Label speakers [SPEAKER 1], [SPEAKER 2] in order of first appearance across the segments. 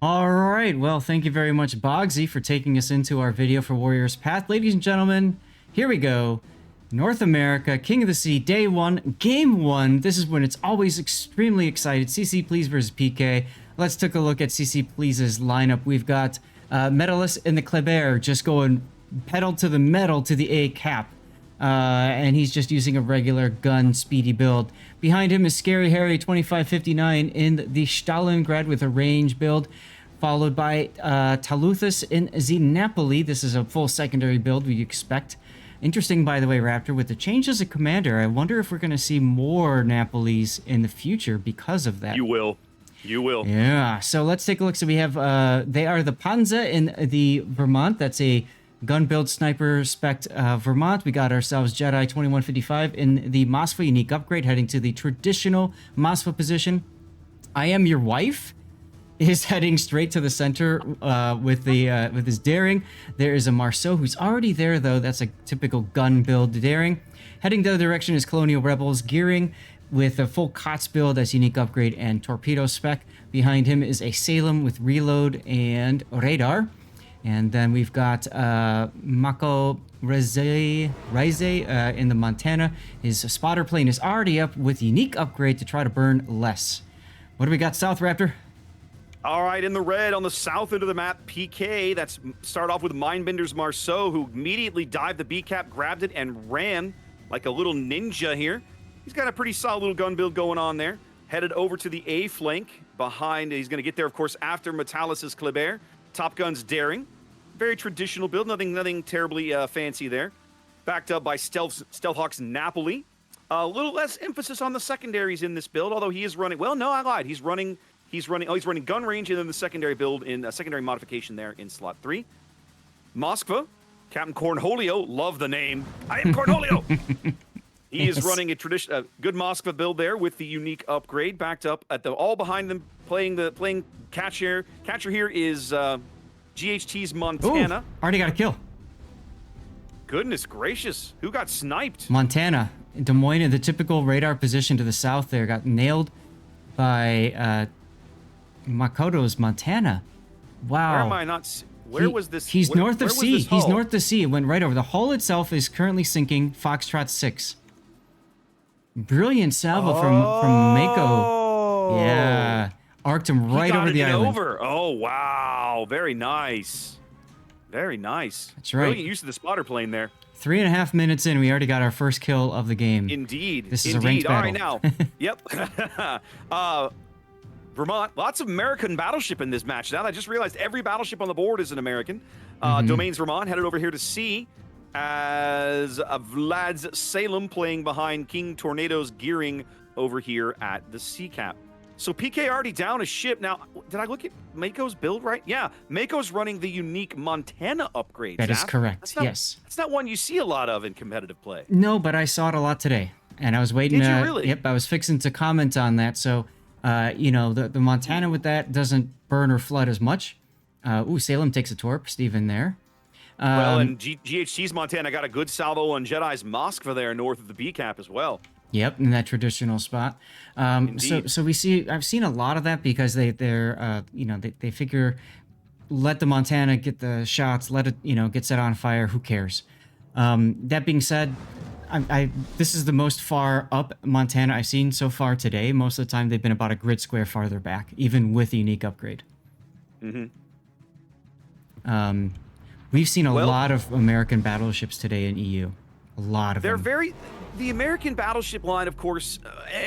[SPEAKER 1] All right, well, thank you very much, Bogsy, for taking us into our video for Warriors Path. Ladies and gentlemen, here we go. North America, King of the Sea, Day 1, Game 1. This is when it's always extremely excited. CC Please versus PK. Let's take a look at CC Please's lineup. We've got Medalist in the Kleber just going pedal to the metal to the A cap. And he's just using a regular gun speedy build. Behind him is Scary Harry 2559 in the Stalingrad with a range build, followed by Taluthus in the Napoli. This is a full secondary build we expect. Interesting, by the way, Raptor, with the changes of commander, I wonder if we're going to see more Napolis in the future because of that.
[SPEAKER 2] You will. You will.
[SPEAKER 1] Yeah, so let's take a look. So we have, they are the Panzer in the Vermont. That's a gun build sniper spec Vermont. We got ourselves Jedi 2155 in the Moskva unique upgrade, heading to the traditional Moskva position. I Am Your Wife is heading straight to the center with his daring. There is a Marceau who's already there, though. That's a typical gun build daring. Heading the other direction is Colonial Rebels gearing with a full COTS build as unique upgrade and torpedo spec. Behind him is a Salem with reload and radar. And then we've got Mako Reze in the Montana. His spotter plane is already up with unique upgrade to try to burn less. What do we got, South Raptor?
[SPEAKER 2] All right, in the red on the south end of the map, PK. That's start off with Mindbender's Marceau, who immediately dived the B cap, grabbed it, and ran like a little ninja here. He's got a pretty solid little gun build going on there. Headed over to the A flank behind. He's going to get there, of course, after Metallis's Kleber. Top Gun's daring. Very traditional build, nothing terribly fancy there. Backed up by Stealthhawk's Napoli. A little less emphasis on the secondaries in this build, although he is running. Well, no, I lied. He's running gun range and then the secondary build in secondary modification there in slot 3. Moskva, Captain Cornholio, love the name. I am Cornholio. He is running a good Moskva build there with the unique upgrade. Backed up at the all behind them playing catcher. Catcher here is GHT's Montana.
[SPEAKER 1] Ooh, already got a kill.
[SPEAKER 2] Goodness gracious, who got sniped?
[SPEAKER 1] Montana. Des Moines in the typical radar position to the south there got nailed by Makoto's Montana. Wow.
[SPEAKER 2] Where am I not? Where was this?
[SPEAKER 1] He's north of C.
[SPEAKER 2] He's
[SPEAKER 1] north of C. It went right over. The hull itself is currently sinking. Foxtrot 6. Brilliant salvo from Mako. Yeah. Arced him right over the island.
[SPEAKER 2] Oh, wow. Very nice. Very nice.
[SPEAKER 1] That's right.
[SPEAKER 2] Brilliant use of the spotter plane there.
[SPEAKER 1] 3.5 minutes in, we already got our first kill of the game.
[SPEAKER 2] Indeed.
[SPEAKER 1] This is a ranked battle.
[SPEAKER 2] All right, now. Yep. Vermont, lots of American battleship in this match. Now I just realized every battleship on the board is an American. Domains Vermont headed over here to C as Vlad's Salem playing behind King Tornado's gearing over here at the C cap. So PK already down a ship. Now, did I look at Mako's build right? Yeah, Mako's running the unique Montana upgrade.
[SPEAKER 1] That is correct, yes.
[SPEAKER 2] That's not one you see a lot of in competitive play.
[SPEAKER 1] No, but I saw it a lot today. And I was waiting.
[SPEAKER 2] Did you really?
[SPEAKER 1] Yep, I was fixing to comment on that. So, you know, the Montana with that doesn't burn or flood as much. Salem takes a torp. Steven there.
[SPEAKER 2] Well, and GHT's Montana got a good salvo on Jedi's Moskva there north of the B cap as well.
[SPEAKER 1] Yep, in that traditional spot. So we see. I've seen a lot of that because they figure, let the Montana get the shots, let it get set on fire. Who cares? That being said, this is the most far up Montana I've seen so far today. Most of the time they've been about a grid square farther back, even with the unique upgrade. We've seen a lot of American battleships today in EU. A lot of them.
[SPEAKER 2] The American battleship line, of course,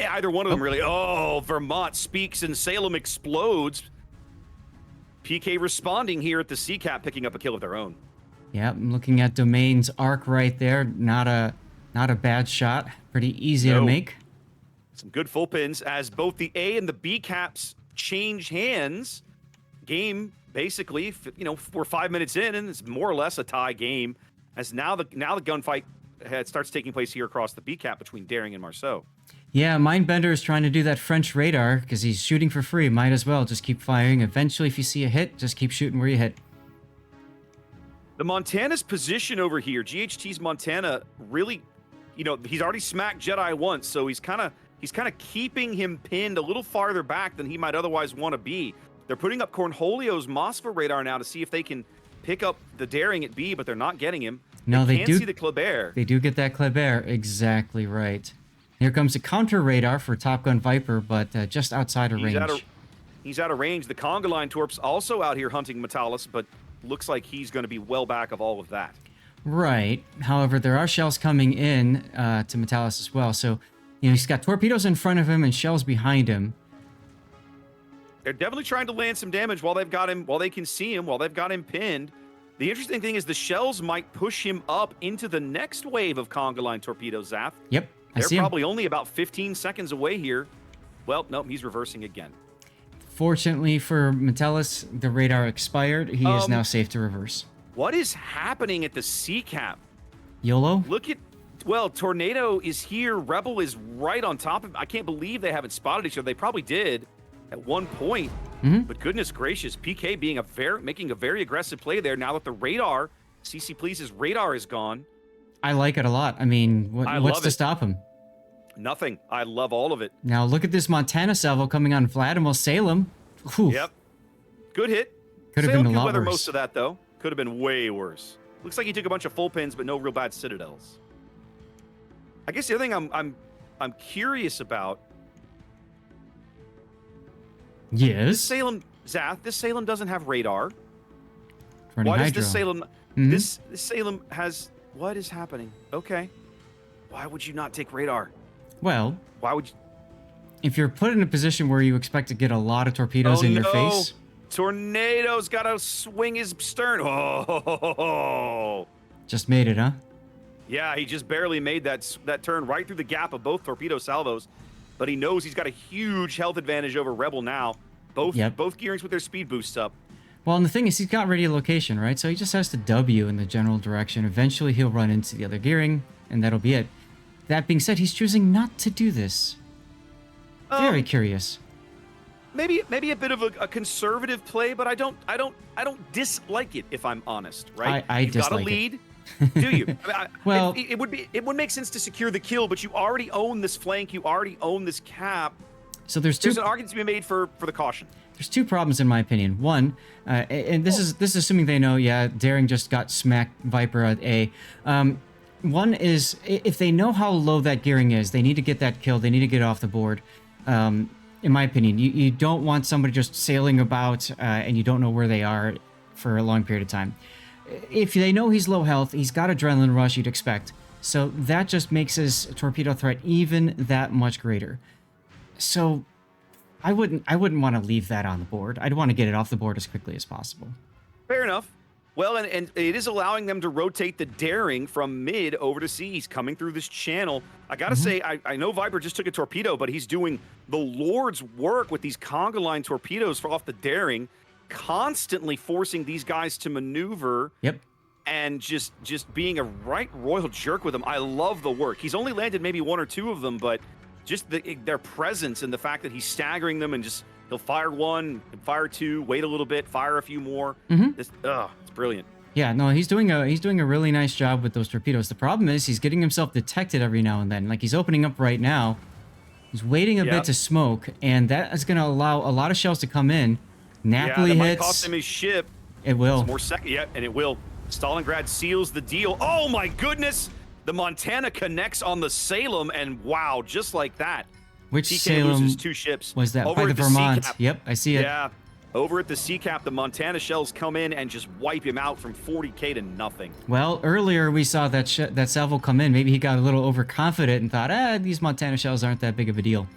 [SPEAKER 2] either one of them really. Oh, Vermont speaks and Salem explodes. PK responding here at the C cap, picking up a kill of their own.
[SPEAKER 1] Yeah, I'm looking at Domain's arc right there. Not a bad shot. Pretty easy to make.
[SPEAKER 2] Some good full pins as both the A and the B caps change hands. Game basically, we're 5 minutes in and it's more or less a tie game. As now the gunfight starts taking place here across the B cap between Daring and Marceau.
[SPEAKER 1] Yeah, Mindbender is trying to do that French radar because he's shooting for free. Might as well just keep firing. Eventually, if you see a hit, just keep shooting where you hit.
[SPEAKER 2] The Montana's position over here, GHT's Montana, really, he's already smacked Jedi once, so he's kind of keeping him pinned a little farther back than he might otherwise want to be. They're putting up Cornholio's Mosfa radar now to see if they can pick up the Daring at B, but they're not getting him.
[SPEAKER 1] No, they
[SPEAKER 2] can't
[SPEAKER 1] do
[SPEAKER 2] see the Kleber.
[SPEAKER 1] They do get that Kleber. Exactly right. Here comes a counter radar for Top Gun Viper, but just outside of range.
[SPEAKER 2] He's out of range. The Conga Line Torp's also out here hunting Metalis, but looks like he's going to be well back of all of that.
[SPEAKER 1] Right. However, there are shells coming in to Metalis as well. So, he's got torpedoes in front of him and shells behind him.
[SPEAKER 2] They're definitely trying to land some damage while they've got him, while they can see him, while they've got him pinned. The interesting thing is the shells might push him up into the next wave of Conga Line torpedoes, Zaf.
[SPEAKER 1] Yep,
[SPEAKER 2] They're probably only about 15 seconds away here. Well, nope, he's reversing again.
[SPEAKER 1] Fortunately for Metalis, the radar expired. He is now safe to reverse.
[SPEAKER 2] What is happening at the C-cap?
[SPEAKER 1] YOLO?
[SPEAKER 2] Look at... Well, Tornado is here. Rebel is right on top of him. I can't believe they haven't spotted each other. They probably did at one point. But goodness gracious, PK being making a very aggressive play there now that the radar, CCPLZ's radar is gone.
[SPEAKER 1] I like it a lot. I mean, what's to stop him?
[SPEAKER 2] Nothing. I love all of it.
[SPEAKER 1] Now look at this Montana salvo coming on Vladimir Salem. Whew.
[SPEAKER 2] Yep. Good hit.
[SPEAKER 1] Could have been a lot
[SPEAKER 2] weather
[SPEAKER 1] worse.
[SPEAKER 2] Most of that, though. Could have been way worse. Looks like he took a bunch of full pins, but no real bad citadels. I guess the other thing I'm curious about.
[SPEAKER 1] Yes.
[SPEAKER 2] Salem, Zath, this Salem doesn't have radar.
[SPEAKER 1] Running
[SPEAKER 2] Why does
[SPEAKER 1] hydro.
[SPEAKER 2] this Salem? This Salem has. What is happening? Okay. Why would you not take radar?
[SPEAKER 1] Well,
[SPEAKER 2] why would you?
[SPEAKER 1] If you're put in a position where you expect to get a lot of torpedoes in your face.
[SPEAKER 2] Tornado's got to swing his stern. Oh.
[SPEAKER 1] Just made it, huh?
[SPEAKER 2] Yeah, he just barely made that turn right through the gap of both torpedo salvos. But he knows he's got a huge health advantage over Rebel now. Both gearings with their speed boosts up.
[SPEAKER 1] Well, and the thing is, he's got radiolocation, right? So he just has to W in the general direction. Eventually, he'll run into the other gearing, and that'll be it. That being said, he's choosing not to do this. Very curious.
[SPEAKER 2] Maybe a bit of a conservative play, but I don't dislike it, if I'm honest, right?
[SPEAKER 1] I
[SPEAKER 2] You've
[SPEAKER 1] dislike
[SPEAKER 2] got a lead. Do you?
[SPEAKER 1] Well,
[SPEAKER 2] it would make sense to secure the kill, but you already own this flank. You already own this cap.
[SPEAKER 1] So there's
[SPEAKER 2] an argument to be made for the caution.
[SPEAKER 1] There's two problems in my opinion. One, and this is assuming they know. Yeah, Daring just got smacked Viper at A. One is if they know how low that gearing is, they need to get that kill. They need to get it off the board. In my opinion, you don't want somebody just sailing about and you don't know where they are for a long period of time. If they know he's low health, he's got adrenaline rush, you'd expect. So that just makes his torpedo threat even that much greater. So I wouldn't want to leave that on the board. I'd want to get it off the board as quickly as possible.
[SPEAKER 2] Fair enough. Well, and it is allowing them to rotate the Daring from mid over to C. He's coming through this channel. I gotta say, I know Viper just took a torpedo, but he's doing the Lord's work with these Conga Line torpedoes off the Daring, constantly forcing these guys to maneuver.
[SPEAKER 1] Yep.
[SPEAKER 2] And just being a right royal jerk with them. I love the work. He's only landed maybe one or two of them, but just their presence and the fact that he's staggering them and just he'll fire one, fire two, wait a little bit, fire a few more. It's brilliant.
[SPEAKER 1] Yeah, no, he's doing a really nice job with those torpedoes. The problem is he's getting himself detected every now and then. Like he's opening up right now. He's waiting a bit to smoke, and that is going to allow a lot of shells to come in. Napoli
[SPEAKER 2] that
[SPEAKER 1] hits.
[SPEAKER 2] might cost him his ship.
[SPEAKER 1] It will.
[SPEAKER 2] More second, and it will. Stalingrad seals the deal. Oh my goodness! The Montana connects on the Salem, and wow, just like that.
[SPEAKER 1] Which
[SPEAKER 2] PK
[SPEAKER 1] Salem
[SPEAKER 2] loses two ships.
[SPEAKER 1] was that?
[SPEAKER 2] Over
[SPEAKER 1] By the
[SPEAKER 2] at
[SPEAKER 1] Vermont.
[SPEAKER 2] C-cap.
[SPEAKER 1] Yep, I see it.
[SPEAKER 2] Yeah. Over at the C-cap, the Montana shells come in and just wipe him out from 40k to nothing.
[SPEAKER 1] Well, earlier we saw that salvo come in. Maybe he got a little overconfident and thought, these Montana shells aren't that big of a deal.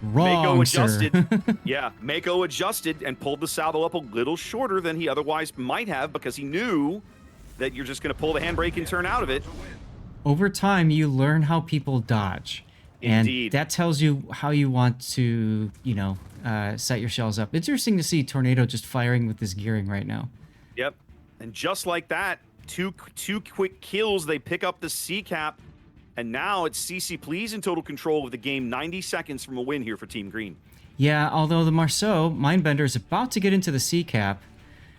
[SPEAKER 1] Wrong,
[SPEAKER 2] Mako
[SPEAKER 1] sir.
[SPEAKER 2] adjusted. Yeah, Mako adjusted and pulled the salvo up a little shorter than he otherwise might have because he knew that you're just going to pull the handbrake and turn out of it.
[SPEAKER 1] Over time, you learn how people dodge.
[SPEAKER 2] Indeed.
[SPEAKER 1] And that tells you how you want to, set your shells up. It's interesting to see Tornado just firing with this gearing right now.
[SPEAKER 2] Yep. And just like that, two quick kills, they pick up the C-cap. And now it's CCPLZ in total control of the game, 90 seconds from a win here for Team Green.
[SPEAKER 1] Yeah, although the Marceau, Mindbender, is about to get into the C-cap.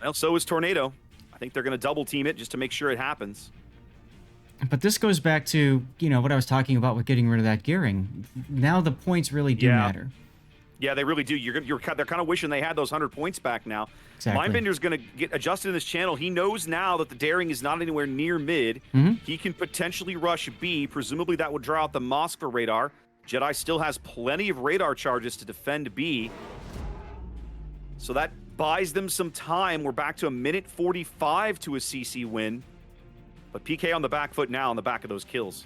[SPEAKER 2] Well, so is Tornado. I think they're going to double team it just to make sure it happens.
[SPEAKER 1] But this goes back to, what I was talking about with getting rid of that gearing. Now the points really do matter.
[SPEAKER 2] Yeah, they really do. They're kind of wishing they had those 100 points back now.
[SPEAKER 1] Exactly.
[SPEAKER 2] Mindbender's going to get adjusted in this channel. He knows now that the daring is not anywhere near mid. He can potentially rush B. Presumably that would draw out the Moskva radar. Jedi still has plenty of radar charges to defend B. So that buys them some time. We're back to a minute 45 to a CC win. But PK on the back foot now on the back of those kills.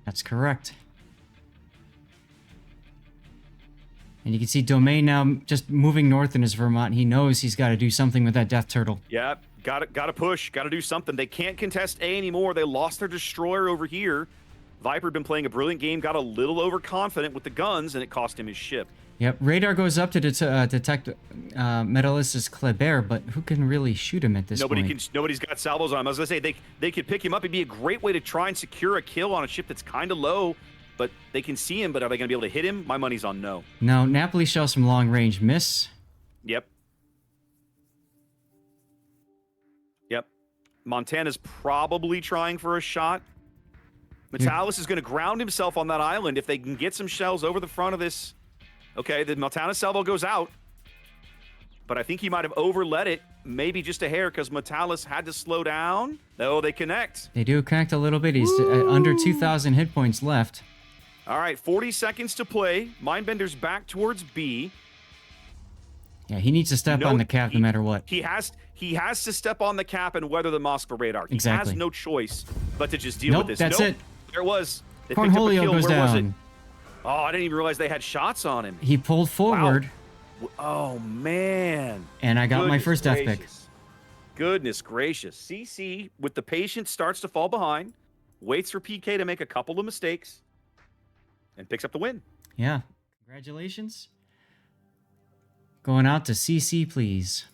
[SPEAKER 1] That's correct. And you can see Domain now just moving north in his Vermont. He knows he's got to do something with that Death Turtle.
[SPEAKER 2] Yeah, got to push, got to do something. They can't contest A anymore. They lost their destroyer over here. Viper had been playing a brilliant game, got a little overconfident with the guns, and it cost him his ship.
[SPEAKER 1] Yep, radar goes up to detect Metallus' Kleber, but who can really shoot him at this point?
[SPEAKER 2] Nobody's got salvos on him. I was going to say, they could pick him up. It'd be a great way to try and secure a kill on a ship that's kind of low, but they can see him, but are they going to be able to hit him? My money's on no.
[SPEAKER 1] No, Napoli shells from long range miss.
[SPEAKER 2] Yep. Montana's probably trying for a shot. Metallus is going to ground himself on that island if they can get some shells over the front of this. Okay, the Montana salvo goes out, but I think he might have overlet it, maybe just a hair, because Metallus had to slow down. No, they connect.
[SPEAKER 1] They do connect a little bit. He's under 2,000 hit points left.
[SPEAKER 2] All right, 40 seconds to play. Mindbender's back towards B.
[SPEAKER 1] Yeah, he needs to step on the cap no matter what.
[SPEAKER 2] He has to step on the cap and weather the Moskva radar. He
[SPEAKER 1] Exactly.
[SPEAKER 2] has no choice but to just deal with this.
[SPEAKER 1] That's it.
[SPEAKER 2] There it was. They picked up a
[SPEAKER 1] Cornholio
[SPEAKER 2] kill.
[SPEAKER 1] goes
[SPEAKER 2] Where was it?
[SPEAKER 1] down.
[SPEAKER 2] Oh, I didn't even realize they had shots on him.
[SPEAKER 1] He pulled forward.
[SPEAKER 2] Wow. Oh, man.
[SPEAKER 1] And I got my first death pick.
[SPEAKER 2] Goodness gracious. CC, with the patience, starts to fall behind, waits for PK to make a couple of mistakes, and picks up the win.
[SPEAKER 1] Yeah. Congratulations. Going out to CC, please.